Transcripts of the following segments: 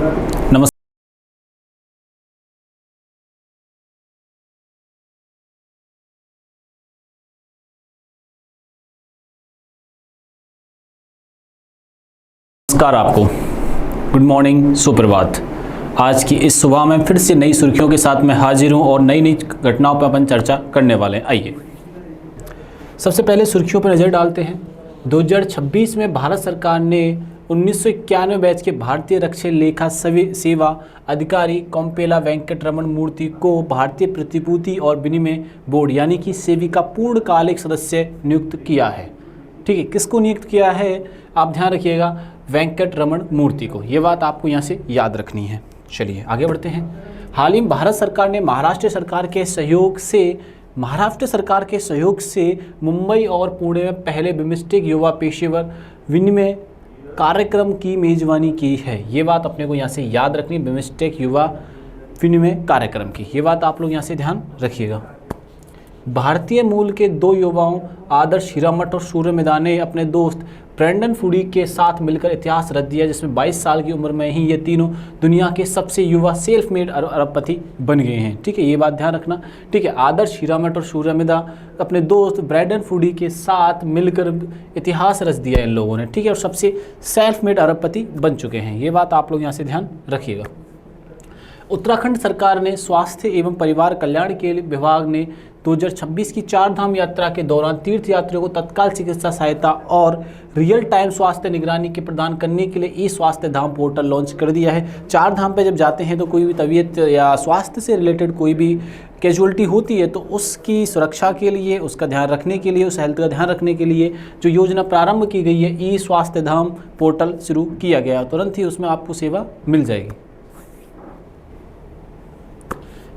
नमस्कार आपको, good morning, सुप्रभात। आज की इस सुबह में फिर से नई सुर्खियों के साथ मैं हाजिर हूं और नई नई घटनाओं पर अपन चर्चा करने वाले हैं। आइए सबसे पहले सुर्खियों पर नज़र डालते हैं। 2026 में भारत सरकार ने 1991 बैच के भारतीय रक्षा लेखा सेवा अधिकारी कोम्पेला वेंकट रमन मूर्ति को भारतीय प्रतिभूति और विनिमय बोर्ड यानी कि सेबी का पूर्णकालिक सदस्य नियुक्त किया है। ठीक है, किसको नियुक्त किया है आप ध्यान रखिएगा, वेंकट रमन मूर्ति को। ये बात आपको यहाँ से याद रखनी है। चलिए आगे बढ़ते हैं। हाल ही में भारत सरकार ने महाराष्ट्र सरकार के सहयोग से मुंबई और पुणे में पहले बिम्स्टेक युवा पेशेवर विनिमय कार्यक्रम की मेजबानी की है। ये बात अपने को यहाँ से याद रखनी, बिम्स्टेक युवा विनिमय कार्यक्रम की। ये बात आप लोग यहाँ से ध्यान रखिएगा। भारतीय मूल के दो युवाओं आदर्श हीरामठ और सूर्यमेधा ने अपने दोस्त ब्रैंडन फूडी के साथ मिलकर इतिहास रच दिया, जिसमें 22 साल की उम्र में ही ये तीनों दुनिया के सबसे युवा सेल्फ मेड अरबपति बन गए हैं। ठीक है, ये बात ध्यान रखना। ठीक है, आदर्श हीरामठ और सूर्यमेधा अपने दोस्त ब्रैंडन फूडी के साथ मिलकर इतिहास रच दिया इन लोगों ने। ठीक है, और सबसे सेल्फ मेड अरबपति बन चुके हैं। ये बात आप लोग यहाँ से ध्यान रखिएगा। उत्तराखंड सरकार ने स्वास्थ्य एवं परिवार कल्याण के विभाग ने 2026 की 4 धाम यात्रा के दौरान तीर्थ यात्रियों को तत्काल चिकित्सा सहायता और रियल टाइम स्वास्थ्य निगरानी के प्रदान करने के लिए ई स्वास्थ्य धाम पोर्टल लॉन्च कर दिया है। 4 धाम पे जब जाते हैं तो कोई भी तबीयत या स्वास्थ्य से रिलेटेड कोई भी कैजुअलिटी होती है तो उसकी सुरक्षा के लिए, उसका ध्यान रखने के लिए, उस हेल्थ का ध्यान रखने के लिए जो योजना प्रारंभ की गई है, ई स्वास्थ्य धाम पोर्टल शुरू किया गया। तुरंत ही उसमें आपको सेवा मिल जाएगी।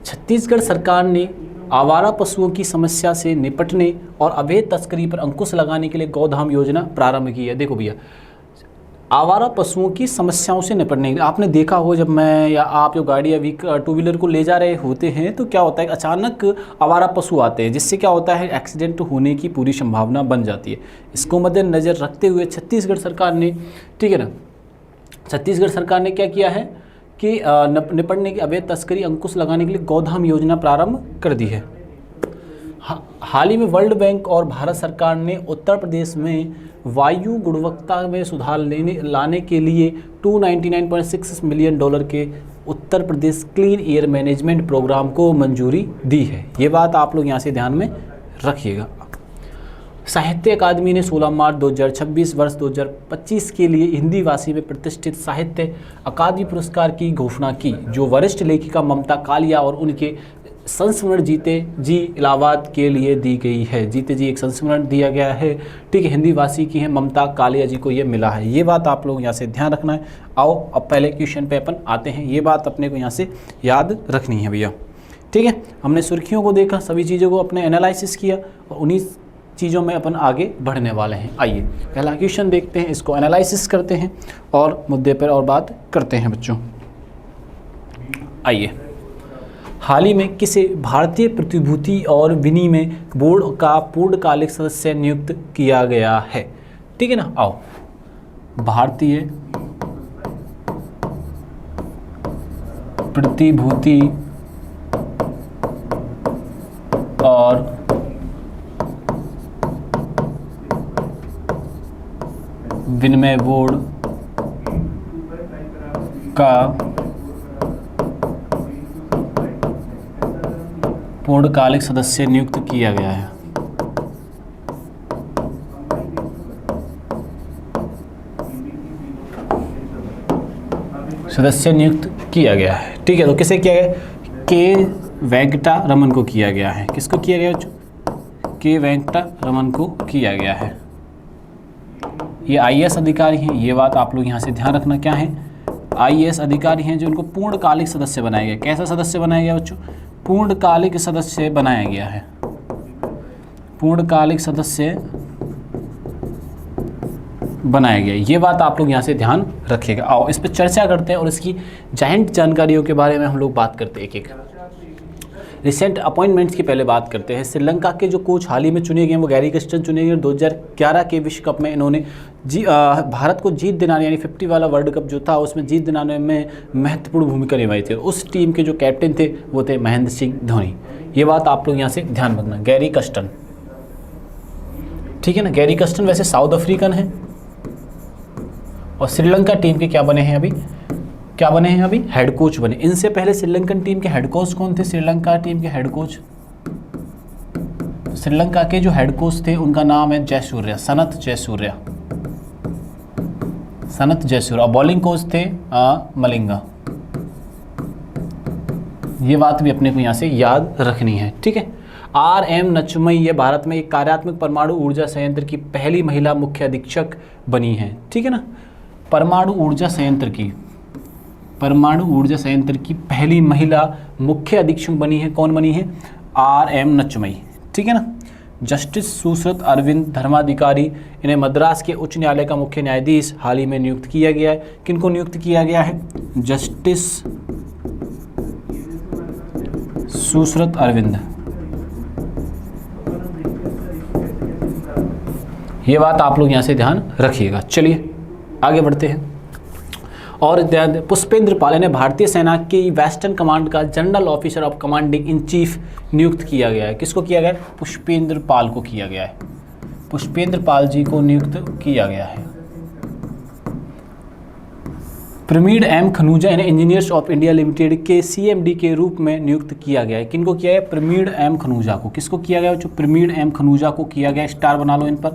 छत्तीसगढ़ सरकार ने आवारा पशुओं की समस्या से निपटने और अवैध तस्करी पर अंकुश लगाने के लिए गौधाम योजना प्रारंभ की है। देखो भैया, आवारा पशुओं की समस्याओं से निपटने के लिए आपने देखा हो, जब मैं या आप जो गाड़ी या टू व्हीलर को ले जा रहे होते हैं तो क्या होता है, अचानक आवारा पशु आते हैं, जिससे क्या होता है, एक्सीडेंट होने की पूरी संभावना बन जाती है। इसको मद्देनज़र रखते हुए छत्तीसगढ़ सरकार ने, ठीक है ना, छत्तीसगढ़ सरकार ने क्या किया है कि निपटने की अवैध तस्करी अंकुश लगाने के लिए गौधाम योजना प्रारंभ कर दी है। हाल ही में वर्ल्ड बैंक और भारत सरकार ने उत्तर प्रदेश में वायु गुणवत्ता में सुधार लाने के लिए $299.6 मिलियन के Uttar Pradesh clean air management programme को मंजूरी दी है। ये बात आप लोग यहाँ से ध्यान में रखिएगा। साहित्य अकादमी ने 16 मार्च 2026 वर्ष 2025 के लिए हिंदी भाषी में प्रतिष्ठित साहित्य अकादमी पुरस्कार की घोषणा की, जो वरिष्ठ लेखिका ममता कालिया और उनके संस्मरण जीते जी इलाहाबाद के लिए दी गई है। जीते जी एक संस्मरण दिया गया है। ठीक है, हिंदी भाषी की है, ममता कालिया जी को ये मिला है। ये बात आप लोग यहाँ से ध्यान रखना है। आओ अब पहले क्वेश्चन पे अपन आते हैं। ये बात अपने को यहाँ से याद रखनी है भैया। ठीक है, हमने सुर्खियों को देखा, सभी चीज़ों को अपने एनालिसिस किया और उन्हीं चीज़ों में अपन आगे बढ़ने वाले हैं। आइए पहला क्वेश्चन देखते हैं, इसको एनालिसिस करते हैं और मुद्दे पर और बात करते हैं बच्चों। आइए, हाल ही में किसे भारतीय प्रतिभूति और विनिमय बोर्ड का पूर्णकालिक सदस्य नियुक्त किया गया है? ठीक है ना, आओ, भारतीय प्रतिभूति और विनिमय बोर्ड का पूर्णकालिक सदस्य नियुक्त किया गया है। सदस्य नियुक्त किया गया है। ठीक है, तो किसे किया गया? के वेंकटा रमन को किया गया है। किसको किया गया? के वेंकटा रमन को किया गया है। ये आईएएस अधिकारी हैं, ये बात आप लोग यहाँ से ध्यान रखना। क्या है? आईएएस अधिकारी हैं जो उनको पूर्णकालिक सदस्य बनाया गया। कैसा सदस्य बनाया गया बच्चों? पूर्णकालिक सदस्य बनाया गया है। पूर्णकालिक सदस्य बनाया गया, ये बात आप लोग यहाँ से ध्यान रखिएगा। आओ इस पर चर्चा करते हैं और इसकी जाइंट जानकारियों के बारे में हम लोग बात करते हैं एक एक। रिसेंट अपॉइंटमेंट्स की पहले बात करते हैं। श्रीलंका के जो कोच हाल ही में चुने गए वो गैरी कस्टन चुने गए। 2011 के विश्व कप में इन्होंने भारत को जीत दिलाने यानी 50 वाला वर्ल्ड कप जो था उसमें जीत दिलाने में महत्वपूर्ण भूमिका निभाई थी। उस टीम के जो कैप्टन थे वो थे महेंद्र सिंह धोनी। ये बात आप लोग यहाँ से ध्यान रखना, गैरी कस्टन, ठीक है ना। गैरी कस्टन वैसे साउथ अफ्रीकन है और श्रीलंका टीम के क्या बने हैं अभी हेड कोच बने। इनसे पहले श्रीलंकन टीम के हेड कोच कौन थे? श्रीलंका टीम के हेड कोच, श्रीलंका के जो हेड कोच थे उनका नाम है जयसूर्या, सनत जयसूर्या। बॉलिंग कोच थे मलिंगा। ये बात भी अपने को यहाँ से याद रखनी है, ठीक है। RM नचमई ये भारत में एक कार्यात्मक परमाणु ऊर्जा संयंत्र की पहली महिला मुख्य अधीक्षक बनी है, ठीक है ना। परमाणु ऊर्जा संयंत्र की पहली महिला मुख्य अधीक्षक बनी है। कौन बनी है? RM नचमई, ठीक है ना। जस्टिस सुश्रुत अरविंद धर्माधिकारी, इन्हें मद्रास के उच्च न्यायालय का मुख्य न्यायाधीश हाल ही में नियुक्त किया गया है। किनको नियुक्त किया गया है? जस्टिस सुश्रुत अरविंद। ये बात आप लोग यहाँ से ध्यान रखिएगा। चलिए आगे बढ़ते हैं। और पुष्पेंद्र पाल ने भारतीय सेना की वेस्टर्न कमांड का general officer of commanding in chief नियुक्त किया गया है। किसको किया गया है? पुष्पेंद्र पाल को किया गया है। पुष्पेंद्र पाल जी को नियुक्त किया गया है। प्रमीड M खनूजा इन्हें इंजीनियर्स ऑफ इंडिया लिमिटेड के CMD के रूप में नियुक्त किया गया है। किनको किया है? प्रमीड M खनूजा को। किसको किया गया? जो प्रमीड M खनूजा को किया गया। स्टार बना लो इन पर,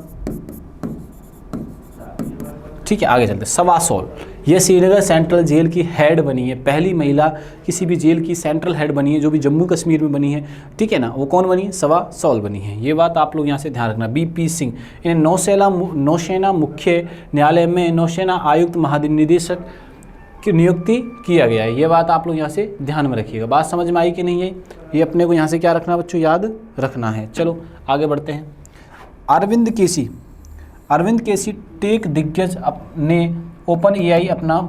ठीक है। आगे चलते। सवा सौल ये श्रीनगर सेंट्रल जेल की हेड बनी है, पहली महिला किसी भी जेल की सेंट्रल हेड बनी है जो भी जम्मू कश्मीर में बनी है, ठीक है ना। वो कौन बनी है? सवा सौल बनी है। ये बात आप लोग यहाँ से ध्यान रखना। BP सिंह इन्हें नौसेना मुख्य न्यायालय में नौसेना आयुक्त महानिदेशक की नियुक्ति किया गया है। ये बात आप लोग यहाँ से ध्यान में रखिएगा। बात समझ में आई कि नहीं है? ये अपने को यहाँ से क्या रखना बच्चों? याद रखना है। चलो आगे बढ़ते हैं। अरविंद केसी टेक दिग्गज ने OpenAI अपना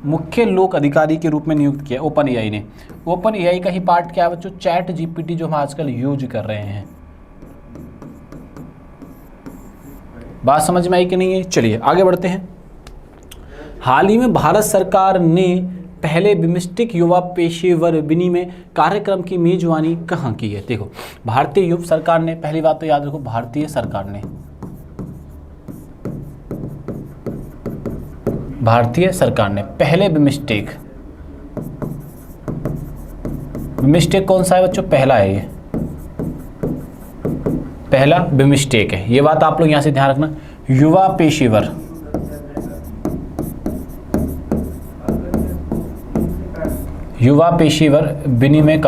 मुख्य लोक अधिकारी के रूप में नियुक्त किया। OpenAI ने, OpenAI का ही पार्ट क्या है बच्चों? ChatGPT जो हम आजकल यूज कर रहे हैं। बात समझ में आई कि नहीं है? चलिए आगे बढ़ते हैं। हाल ही में भारत सरकार ने पहले बिम्स्टेक युवा पेशेवर विनिमय कार्यक्रम की मेजबानी कहाँ की है? देखो, भारतीय युवा सरकार ने, पहली बात तो याद रखो, भारतीय सरकार ने पहले बिम्स्टेक कौन सा है बच्चों? पहला है, ये पहला बिम्स्टेक है। ये बात आप लोग यहां से ध्यान रखना। युवा पेशेवर विनिमय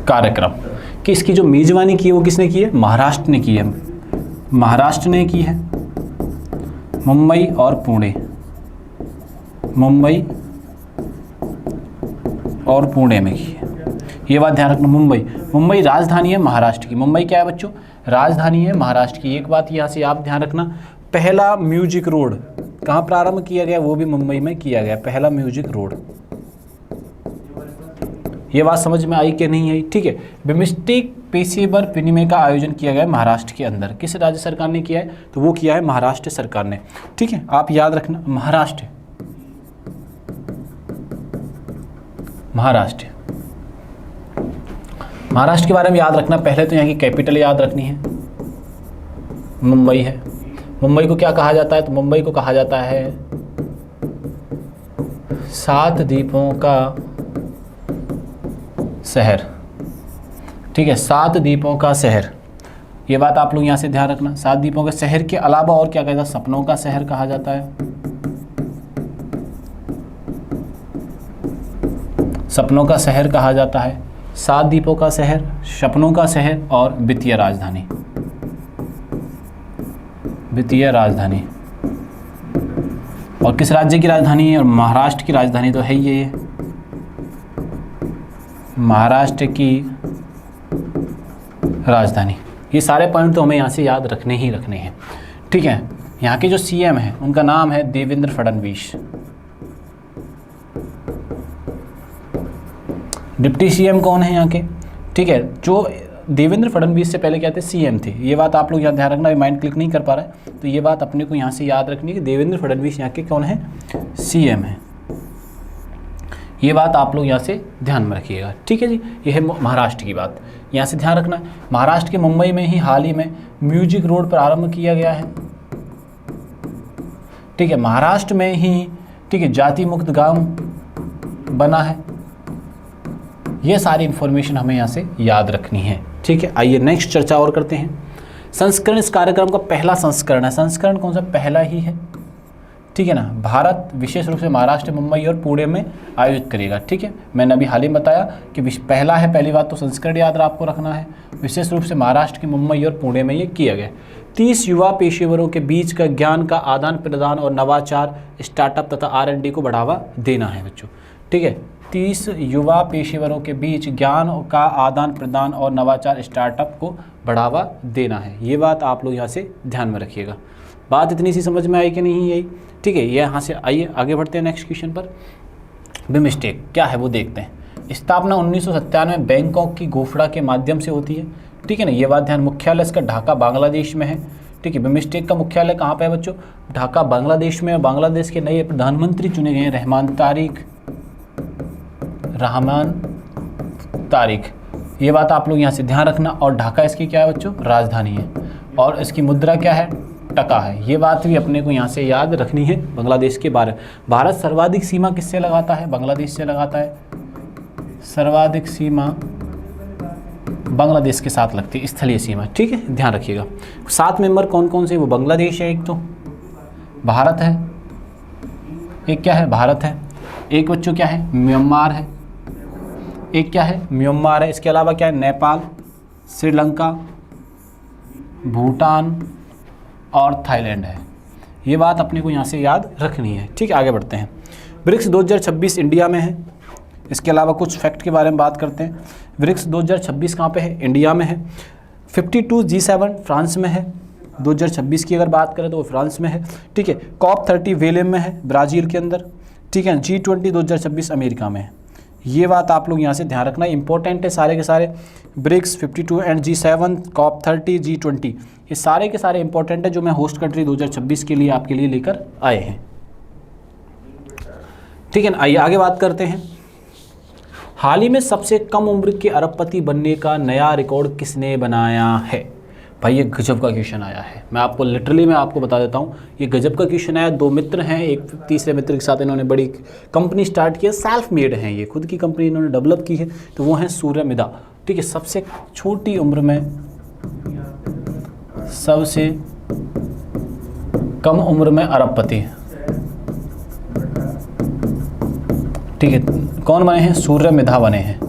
कार्यक्रम कि इसकी जो मेजबानी की है वो किसने की है? महाराष्ट्र ने की है। मुंबई और पुणे में की है। ये बात ध्यान रखना। मुंबई राजधानी है महाराष्ट्र की। मुंबई क्या है बच्चों? राजधानी है महाराष्ट्र की। एक बात यहाँ से आप ध्यान रखना, पहला म्यूजिक रोड कहाँ प्रारंभ किया गया? वो भी मुंबई में किया गया, पहला म्यूजिक रोड। ये बात समझ में आई कि नहीं आई? ठीक है। बिम्स्टेक पेशेवर विनिमय का आयोजन किया गया है महाराष्ट्र के अंदर। किस राज्य सरकार ने किया है? तो वो किया है महाराष्ट्र सरकार ने, ठीक है। आप याद रखना, महाराष्ट्र के बारे में याद रखना। पहले तो यहाँ की कैपिटल याद रखनी है, मुंबई है। मुंबई को क्या कहा जाता है? तो मुंबई को कहा जाता है 7 द्वीपों का शहर, ठीक है। 7 द्वीपों का शहर, ये बात आप लोग यहाँ से ध्यान रखना। 7 द्वीपों के शहर के अलावा और क्या कहता है? सपनों का शहर कहा जाता है। सपनों का शहर कहा जाता है। 7 द्वीपों का शहर, सपनों का शहर और वित्तीय राजधानी। और किस राज्य की राजधानी है? और महाराष्ट्र की राजधानी तो है ही ये, महाराष्ट्र की राजधानी। ये सारे पॉइंट तो हमें यहाँ से याद रखने हैं, ठीक है। यहाँ के जो CM हैं उनका नाम है देवेंद्र फडणवीस। डिप्टी सीएम कौन है यहाँ के, ठीक है, जो देवेंद्र फडणवीस से पहले क्या थे, सीएम थे। ये बात आप लोग यहाँ ध्यान रखना, माइंड क्लिक नहीं कर पा रहा है तो ये बात अपने को यहाँ से याद रखनी है कि देवेंद्र फडणवीस यहाँ के कौन है, सीएम है। ये बात आप लोग यहाँ से ध्यान में रखिएगा, ठीक है जी। ये है महाराष्ट्र की बात, यहाँ से ध्यान रखना है। महाराष्ट्र के मुंबई में ही हाल ही में म्यूजिक रोड प्रारंभ किया गया है, ठीक है। महाराष्ट्र में ही, ठीक है, जाति मुक्त गांव बना है। ये सारी इंफॉर्मेशन हमें यहाँ से याद रखनी है, ठीक है। आइए नेक्स्ट चर्चा और करते हैं। संस्करण इस कार्यक्रम का पहला संस्करण है। संस्करण कौन सा, पहला ही है, ठीक है ना। भारत विशेष रूप से महाराष्ट्र, मुंबई और पुणे में आयोजित करेगा, ठीक है। मैंने अभी हाल ही बताया कि पहला है, पहली बात तो संस्करण याद आपको रखना है। विशेष रूप से महाराष्ट्र के मुंबई और पुणे में ये किया गया। 30 युवा पेशेवरों के बीच का ज्ञान का आदान प्रदान और नवाचार, स्टार्टअप तथा R&D को बढ़ावा देना है बच्चों, ठीक है। 30 युवा पेशेवरों के बीच ज्ञान का आदान प्रदान और नवाचार, स्टार्टअप को बढ़ावा देना है। ये बात आप लोग यहाँ से ध्यान में रखिएगा। बात इतनी सी समझ में आई कि नहीं यही, ठीक है। ये यहाँ से आइए आगे बढ़ते हैं नेक्स्ट क्वेश्चन पर। बिमस्टेक क्या है वो देखते हैं। स्थापना 1997 में बैंकॉक की गोफड़ा के माध्यम से होती है, ठीक है ना। ये बात ध्यान, मुख्यालय इसका ढाका बांग्लादेश में है, ठीक है। बिमस्टेक का मुख्यालय कहाँ पे है बच्चों, ढाका बांग्लादेश में। बांग्लादेश के नए प्रधानमंत्री चुने गए हैं रहमान तारिक। ये बात आप लोग यहाँ से ध्यान रखना। और ढाका इसकी क्या है बच्चों, राजधानी है। और इसकी मुद्रा क्या है, टका है। ये बात भी अपने को यहाँ से याद रखनी है बांग्लादेश के बारे में। भारत सर्वाधिक सीमा किससे लगाता है, बांग्लादेश से लगाता है। सर्वाधिक सीमा बांग्लादेश के साथ लगती है, स्थलीय सीमा, ठीक है, ध्यान रखिएगा। 7 मेंबर कौन कौन से, वो बांग्लादेश है, एक तो भारत है, एक क्या है, भारत है, एक बच्चों क्या है, म्यांमार है, एक क्या है, म्यांमार है। इसके अलावा क्या है, नेपाल, श्रीलंका, भूटान और थाईलैंड है। ये बात अपने को यहाँ से याद रखनी है, ठीक है। आगे बढ़ते हैं। ब्रिक्स 2026 इंडिया में है। इसके अलावा कुछ फैक्ट के बारे में बात करते हैं। ब्रिक्स 2026 कहाँ पे है, इंडिया में है। 52 G7 फ्रांस में है। 2026 की अगर बात करें तो वो फ्रांस में है, ठीक है। COP30 वेलेम में है, ब्राज़ील के अंदर, ठीक है। G20 2026 अमेरिका में है। ये बात आप लोग यहाँ से ध्यान रखना, इंपॉर्टेंट है सारे के सारे। BRICS 52 and G7, COP30, G20, ये सारे के सारे इंपॉर्टेंट है जो मैं होस्ट कंट्री 2026 के लिए आपके लिए लेकर आए हैं, ठीक है ना। आइए आगे बात करते हैं। हाल ही में सबसे कम उम्र के अरबपति बनने का नया रिकॉर्ड किसने बनाया है। भाई ये गजब का क्वेश्चन आया है, मैं आपको लिटरली मैं आपको बता देता हूँ, ये गजब का क्वेश्चन आया। 2 मित्र हैं, एक तीसरे मित्र के साथ इन्होंने बड़ी कंपनी स्टार्ट की है, सेल्फ मेड हैं, ये खुद की कंपनी इन्होंने डेवलप की है, तो वो हैं सूर्यमिदा, ठीक है। सबसे छोटी उम्र में सबसे कम उम्र में अरबपति, ठीक है, कौन बने हैं, सूर्यमिदा बने हैं,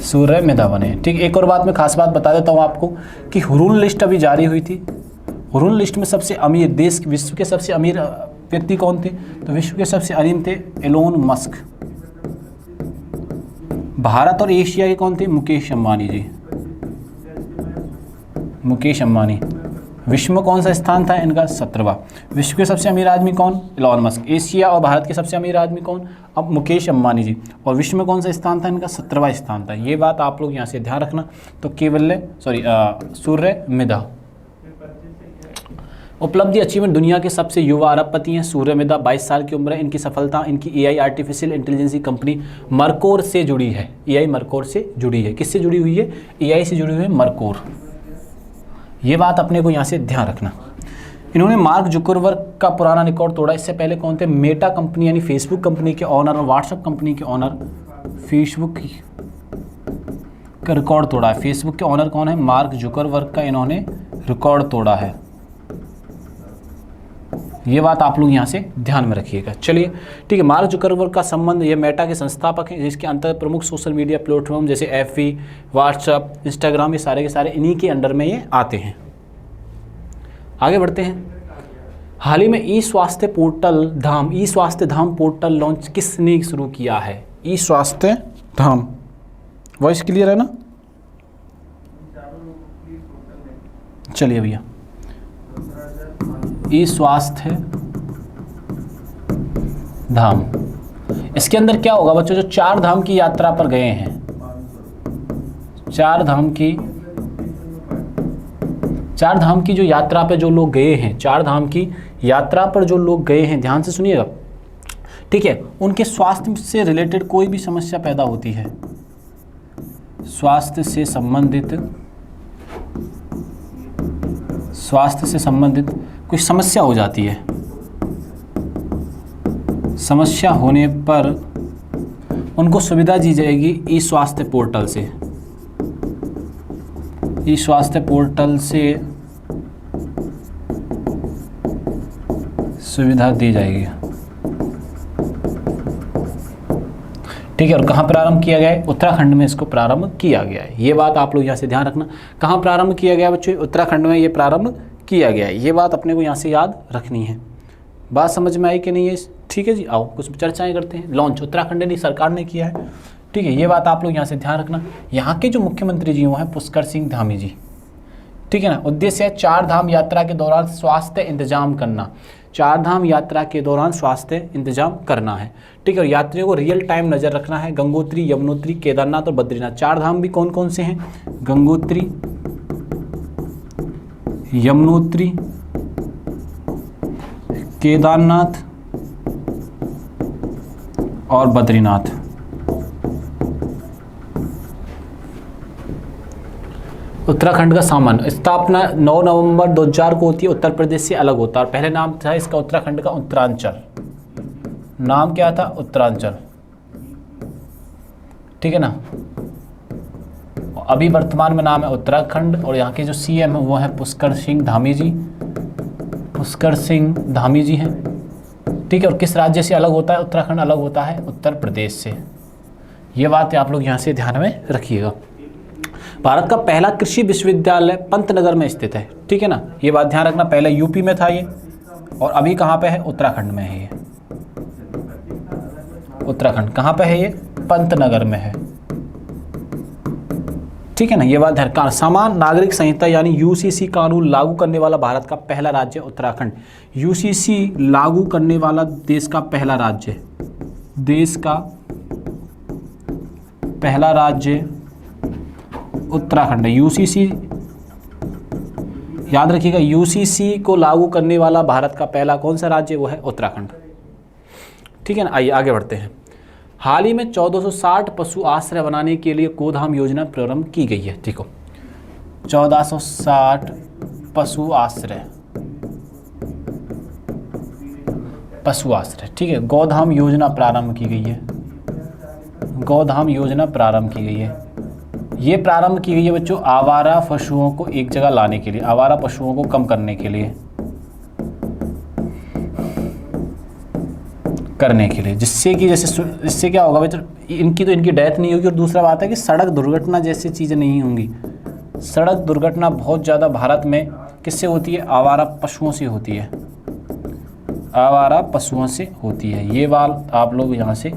सूर्यमिदा बने हैं, ठीक। एक और बात मैं खास बात बता देता हूँ आपको कि हुरून लिस्ट अभी जारी हुई थी। हुरून लिस्ट में सबसे अमीर देश, विश्व के सबसे अमीर व्यक्ति कौन थे, तो विश्व के सबसे अमीर थे एलोन मस्क। भारत और एशिया के कौन थे, मुकेश अंबानी जी, मुकेश अंबानी। विश्व में कौन सा स्थान था इनका, 17वां। विश्व के सबसे अमीर आदमी कौन, एलोन मस्क। एशिया और भारत के सबसे अमीर आदमी कौन, अब मुकेश अंबानी जी। और विश्व में कौन सा स्थान था इनका, 17वां स्थान था। ये बात आप लोग यहाँ से ध्यान रखना। तो सूर्यमिदा। उपलब्धि अचीवमेंट, दुनिया के सबसे युवा अरबपति हैं सूर्यमिदा, 22 साल की उम्र है। इनकी सफलता इनकी AI आर्टिफिशियल इंटेलिजेंसी कंपनी मरकोर से जुड़ी है। AI मरकोर से जुड़ी है, किससे जुड़ी हुई है, AI से जुड़ी हुई है, मरकोर। ये बात अपने को यहाँ से ध्यान रखना। इन्होंने मार्क जुकरबर्ग का पुराना रिकॉर्ड तोड़ा। इससे पहले कौन थे, मेटा कंपनी यानी फेसबुक कंपनी के ऑनर और व्हाट्सएप कंपनी के ऑनर, फेसबुक का रिकॉर्ड तोड़ा है। फेसबुक के ऑनर कौन है, मार्क जुकरबर्ग का इन्होंने रिकॉर्ड तोड़ा है। ये बात आप लोग यहाँ से ध्यान में रखिएगा। चलिए ठीक है। मार्क जुकरबर्ग का संबंध, ये मेटा के संस्थापक हैं, जिसके अंतर्गत प्रमुख सोशल मीडिया प्लेटफॉर्म जैसे FB, व्हाट्सएप, इंस्टाग्राम, ये सारे के सारे इन्हीं के अंडर में ये आते हैं। आगे बढ़ते हैं। हाल ही में ई स्वास्थ्य धाम पोर्टल लॉन्च किसने शुरू किया है, ई स्वास्थ्य धाम, वॉइस क्लियर है ना, चलिए भैया। ई स्वास्थ्य धाम इसके अंदर क्या होगा बच्चों, जो 4 धाम की यात्रा पर गए हैं, 4 धाम की जो यात्रा पे जो लोग गए हैं, 4 धाम की यात्रा पर जो लोग गए हैं, ध्यान से सुनिएगा, ठीक है, उनके स्वास्थ्य से रिलेटेड कोई भी समस्या पैदा होती है, स्वास्थ्य से संबंधित कोई समस्या हो जाती है, समस्या होने पर उनको सुविधा दी जाएगी ई स्वास्थ्य पोर्टल से, ई स्वास्थ्य पोर्टल से सुविधा दी जाएगी, ठीक है। और कहाँ प्रारंभ किया गया है? उत्तराखंड में इसको प्रारंभ किया गया है। ये बात आप लोग यहाँ से ध्यान रखना, कहाँ प्रारंभ किया गया बच्चों? उत्तराखंड में ये प्रारंभ किया गया है। ये बात अपने को यहाँ से याद रखनी है। बात समझ में आई कि नहीं है? ठीक है जी, आओ कुछ चर्चाएं करते हैं। लॉन्च उत्तराखंड सरकार ने किया है, ठीक है, ये बात आप लोग यहाँ से ध्यान रखना। यहाँ के जो मुख्यमंत्री जी वो हैं पुष्कर सिंह धामी जी, ठीक है ना। उद्देश्य है 4 धाम यात्रा के दौरान स्वास्थ्य इंतजाम करना, 4 धाम यात्रा के दौरान स्वास्थ्य इंतजाम करना है, ठीक है। और यात्रियों को रियल टाइम नज़र रखना है। गंगोत्री, यमुनोत्री, केदारनाथ और बद्रीनाथ, 4 धाम भी कौन कौन से हैं? गंगोत्री, यमुनोत्री, केदारनाथ और बद्रीनाथ। उत्तराखंड का सामान्य स्थापना 9 नवंबर 2000 को होती है, उत्तर प्रदेश से अलग होता है। पहले नाम था इसका उत्तराखंड का उत्तरांचल, नाम क्या था? उत्तरांचल, ठीक है ना। अभी वर्तमान में नाम है उत्तराखंड। और यहाँ के जो सीएम है वो है पुष्कर सिंह धामी जी, पुष्कर सिंह धामी जी हैं, ठीक है। और किस राज्य से अलग होता है उत्तराखंड? अलग होता है उत्तर प्रदेश से। ये बात आप लोग यहाँ से ध्यान में रखिएगा। भारत का पहला कृषि विश्वविद्यालय पंतनगर में स्थित है, ठीक है ना। ये बात ध्यान रखना, पहले यूपी में था ये और अभी कहाँ पे है? उत्तराखंड में है ये। उत्तराखंड कहाँ पे है ये? पंतनगर में है, ठीक है ना। ये बात ध्यान। समान नागरिक संहिता यानी यूसीसी कानून लागू करने वाला भारत का पहला राज्य उत्तराखंड। यूसीसी लागू करने वाला देश का पहला राज्य, देश का पहला राज्य उत्तराखंड है। यूसीसी याद रखिएगा, यूसीसी को लागू करने वाला भारत का पहला कौन सा राज्य? वो है उत्तराखंड, ठीक है ना। आइए आगे बढ़ते हैं। हाल ही में 1460 पशु आश्रय बनाने के लिए गोधाम योजना प्रारंभ की गई है। देखो 1460 पशु आश्रय, ठीक है, गोधाम योजना प्रारंभ की गई है, गोधाम योजना प्रारंभ की गई है। ये प्रारंभ की गई है बच्चों आवारा पशुओं को एक जगह लाने के लिए, आवारा पशुओं को कम करने के लिए, जिससे कि इससे क्या होगा बच्चों? इनकी डेथ नहीं होगी। और दूसरा बात है कि सड़क दुर्घटना जैसी चीज़ें नहीं होंगी। सड़क दुर्घटना बहुत ज़्यादा भारत में किससे होती है? आवारा पशुओं से होती है, आवारा पशुओं से होती है। ये बात आप लोग यहाँ से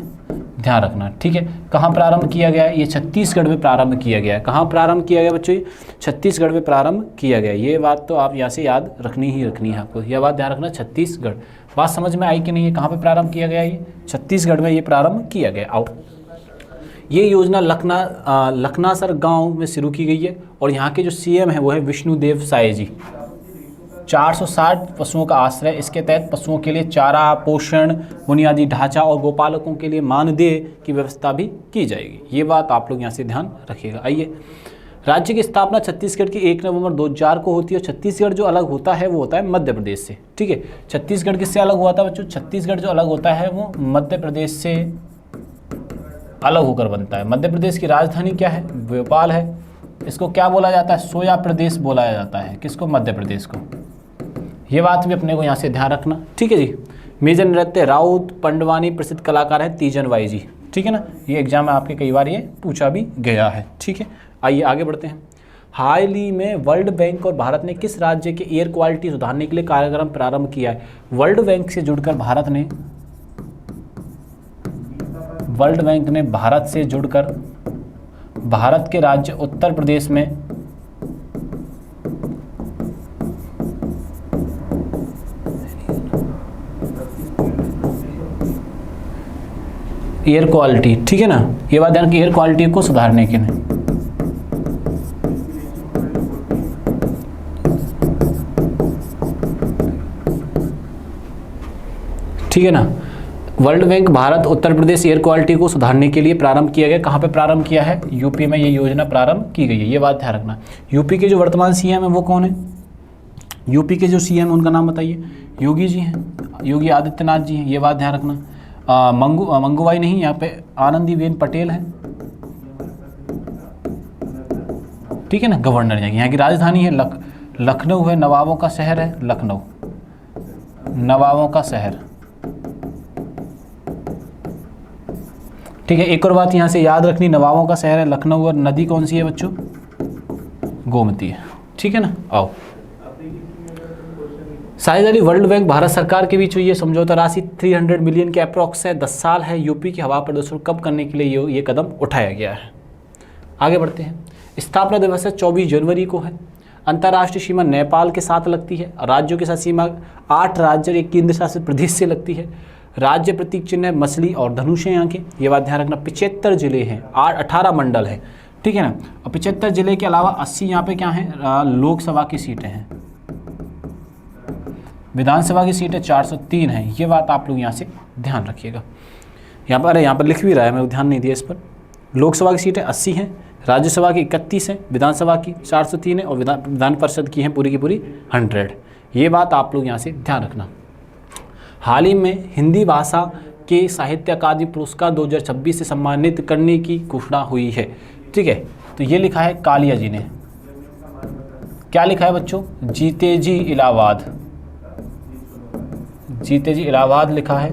ध्यान रखना, ठीक है। कहाँ प्रारंभ किया गया है? ये छत्तीसगढ़ में प्रारंभ किया गया है। कहाँ प्रारंभ किया गया बच्चों? छत्तीसगढ़ में प्रारंभ किया गया। ये बात तो आप यहाँ से याद रखनी है आपको, यह बात ध्यान रखना। छत्तीसगढ़, बात समझ में आई कि नहीं है? कहाँ पे प्रारंभ किया गया? ये छत्तीसगढ़ में ये प्रारंभ किया गया। आओ, ये योजना लखनासर गांव में शुरू की गई है और यहाँ के जो सीएम है वो है विष्णुदेव साय जी। 460 पशुओं का आश्रय, इसके तहत पशुओं के लिए चारा, पोषण, बुनियादी ढांचा और गोपालकों के लिए मानदेय की व्यवस्था भी की जाएगी। ये बात आप लोग यहाँ से ध्यान रखिएगा। आइए, राज्य की स्थापना छत्तीसगढ़ की 1 नवंबर 2000 को होती है। छत्तीसगढ़ जो अलग होता है वो होता है मध्य प्रदेश से, ठीक है। छत्तीसगढ़ किससे अलग हुआ था बच्चों? छत्तीसगढ़ जो अलग होता है वो मध्य प्रदेश से अलग होकर बनता है। मध्य प्रदेश की राजधानी क्या है? भोपाल है। इसको क्या बोला जाता है? सोया प्रदेश बोला जाता है। किसको? मध्य प्रदेश को। ये बात भी अपने को यहाँ से ध्यान रखना, ठीक है जी। मेजर नृत्य राउत पंडवानी प्रसिद्ध कलाकार हैं तीजन बाई जी, ठीक है ना। ये एग्जाम में आपके कई बार ये पूछा भी गया है, ठीक है। आइए आगे बढ़ते हैं। हाल ही में वर्ल्ड बैंक और भारत ने किस राज्य के एयर क्वालिटी सुधारने के लिए कार्यक्रम प्रारंभ किया है? वर्ल्ड बैंक से जुड़कर भारत से जुड़कर भारत के राज्य उत्तर प्रदेश में एयर क्वालिटी, ठीक है ना, ये बात ध्यान कि एयर क्वालिटी को सुधारने के लिए। ठीक है ना, world bank Bharat Uttar Pradesh air quality को सुधारने के लिए प्रारंभ किया गया। कहाँ पे प्रारंभ किया है? यूपी में ये योजना प्रारंभ की गई है, ये बात ध्यान रखना। यूपी के जो वर्तमान सीएम है वो कौन है? यूपी के जो सीएम है उनका नाम बताइए। योगी जी हैं, योगी आदित्यनाथ जी हैं, ये बात ध्यान रखना। मंगूभाई नहीं, यहाँ पे आनंदीबेन पटेल हैं, ठीक है ना, गवर्नर। यहाँ की राजधानी है लखनऊ है, नवाबों का शहर है लखनऊ, नवाबों का शहर, ठीक है। एक और बात यहाँ से याद रखनी, नवाबों का शहर है लखनऊ और नदी कौन सी है बच्चों? गोमती है, ठीक है ना। आओ, साझेदारी वर्ल्ड बैंक भारत सरकार के बीच हुई है। समझौता राशि 300 मिलियन के अप्रॉक्स है, 10 साल है। यूपी के हवा प्रदूषण कम करने के लिए ये कदम उठाया गया है। आगे बढ़ते हैं। स्थापना दिवस है 24 जनवरी को है। अंतर्राष्ट्रीय सीमा नेपाल के साथ लगती है। राज्यों के साथ सीमा 8 राज्य और 1 केंद्र शासित प्रदेश से लगती है। राज्य प्रतीक चिन्ह है मछली और धनुष है यहाँ के, ये बात ध्यान रखना। 75 जिले हैं, 18 मंडल है, ठीक है ना। और 75 जिले के अलावा 80 यहाँ पे क्या है? लोकसभा की सीटें हैं। विधानसभा की सीटें 403 हैं, ये बात आप लोग यहाँ से ध्यान रखिएगा। यहाँ पर लिख भी रहा है, मैं ध्यान नहीं दिया इस पर। लोकसभा की सीटें 80 हैं, राज्यसभा की 31 हैं, विधानसभा की 403 है और विधान परिषद की हैं पूरी की पूरी 100। ये बात आप लोग यहाँ से ध्यान रखना। हाल ही में हिंदी भाषा के साहित्य अकादमी पुरस्कार 2026 से सम्मानित करने की घोषणा हुई है, ठीक है। तो ये लिखा है कालिया जी ने। क्या लिखा है बच्चों? जीते जी इलाहाबाद, जीते जी इलाहाबाद लिखा है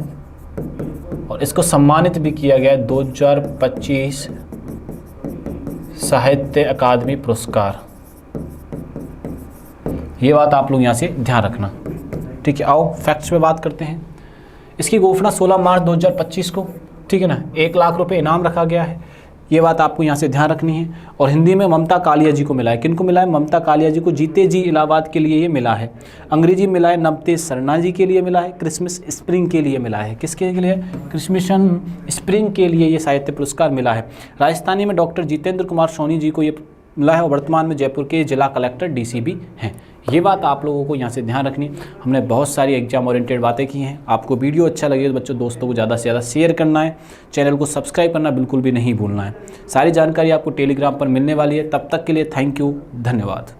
और इसको सम्मानित भी किया गया 2025 साहित्य अकादमी पुरस्कार। ये बात आप लोग यहाँ से ध्यान रखना, ठीक है। आओ फैक्ट्स पे बात करते हैं। इसकी घोषणा 16 मार्च 2025 को, ठीक है ना। 1 लाख रुपए इनाम रखा गया है, ये बात आपको यहाँ से ध्यान रखनी है। और हिंदी में ममता कालिया जी को मिला है। किन को मिला है? ममता कालिया जी को जीते जी इलाहाबाद के लिए ये मिला है। अंग्रेजी मिला है नवतेज शर्मा जी के लिए मिला है। क्रिसमस स्प्रिंग के लिए मिला है। किसके लिए? क्रिसमिशन स्प्रिंग के लिए ये साहित्य पुरस्कार मिला है। राजस्थानी में डॉक्टर जितेंद्र कुमार सोनी जी को ये मिला है और वर्तमान में जयपुर के जिला कलेक्टर डीसीबी हैं। ये बात आप लोगों को यहाँ से ध्यान रखनी। हमने बहुत सारी एग्जाम ओरिएंटेड बातें की हैं। आपको वीडियो अच्छा लगे तो बच्चों दोस्तों को ज़्यादा से ज़्यादा शेयर करना है, चैनल को सब्सक्राइब करना बिल्कुल भी नहीं भूलना है। सारी जानकारी आपको टेलीग्राम पर मिलने वाली है। तब तक के लिए थैंक यू, धन्यवाद।